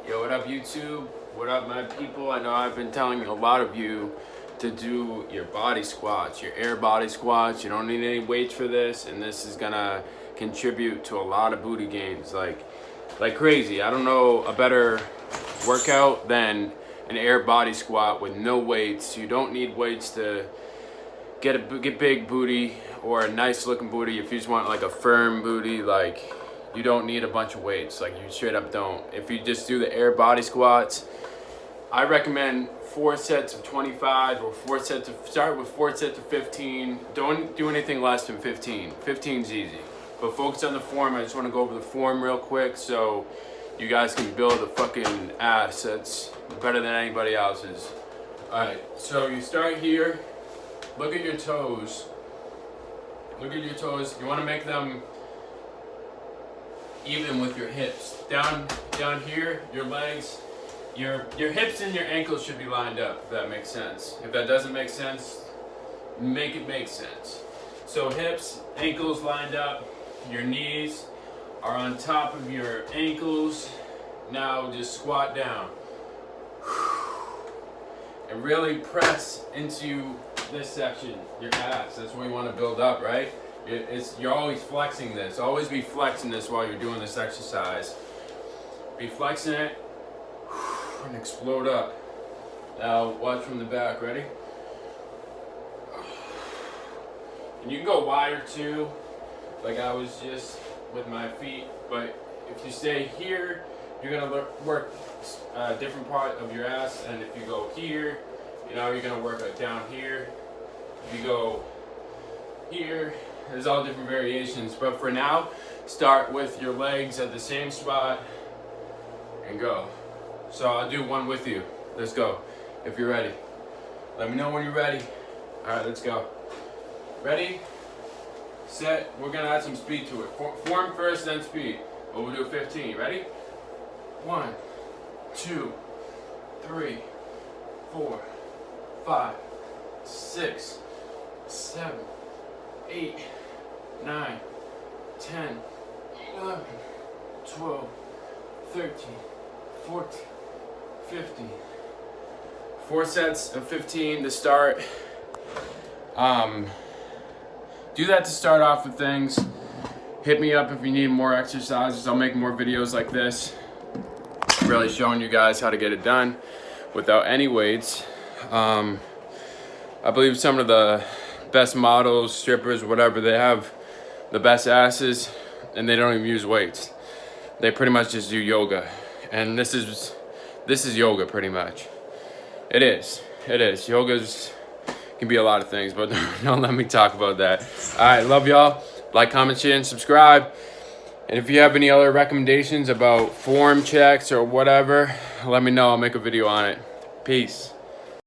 Yo, what up YouTube? What up my people? I know I've been telling a lot of you to do your body squats, your air body squats. You don't need any weights for this, and this is gonna contribute to a lot of booty gains like crazy. I don't know a better workout than an air body squat with no weights. You don't need weights to get big booty or a nice looking booty. If you just want like a firm booty, like you don't need a bunch of weights. Like you straight up don't. If you just do the air body squats, I recommend 4 sets of 25 or start with 4 sets of 15. Don't do anything less than 15. 15's easy. But focus on the form. I just want to go over the form real quick so you guys can build a fucking ass that's better than anybody else's. Alright, so you start here. Look at your toes. Look at your toes. You want to make them even with your hips. Down here, your legs, your hips and your ankles should be lined up, if that makes sense. If that doesn't make sense, make it make sense. So hips, ankles lined up, your knees are on top of your ankles. Now just squat down. And really press into this section, your abs. That's what you want to build up, right? You're always flexing this. Always be flexing this while you're doing this exercise. Be flexing it and explode up. Now watch from the back. Ready? And you can go wider too, like I was just with my feet. But if you stay here, you're gonna work a different part of your ass. And if you go here, you know you're gonna work like down here. If you go here, there's all different variations, but for now, start with your legs at the same spot and go. So I'll do one with you. Let's go. If you're ready. Let me know when you're ready. All right, let's go. Ready, set. We're gonna add some speed to it. Form first, then speed. But we'll do 15. Ready? 1, 2, 3, 4, 5, 6, 7, 8, 9, 10, 11, 12, 13, 14, 15. 4 sets of 15 to start. Do that to start off with things. Hit me up if you need more exercises. I'll make more videos like this, really showing you guys how to get it done without any weights. I believe some of the best models, strippers, whatever, they have the best asses and they don't even use weights. They pretty much just do yoga. And this is yoga pretty much. It is. Yoga's can be a lot of things, but don't let me talk about that. All right, love y'all. Like, comment, share, and subscribe. And if you have any other recommendations about form checks or whatever, let me know. I'll make a video on it. Peace.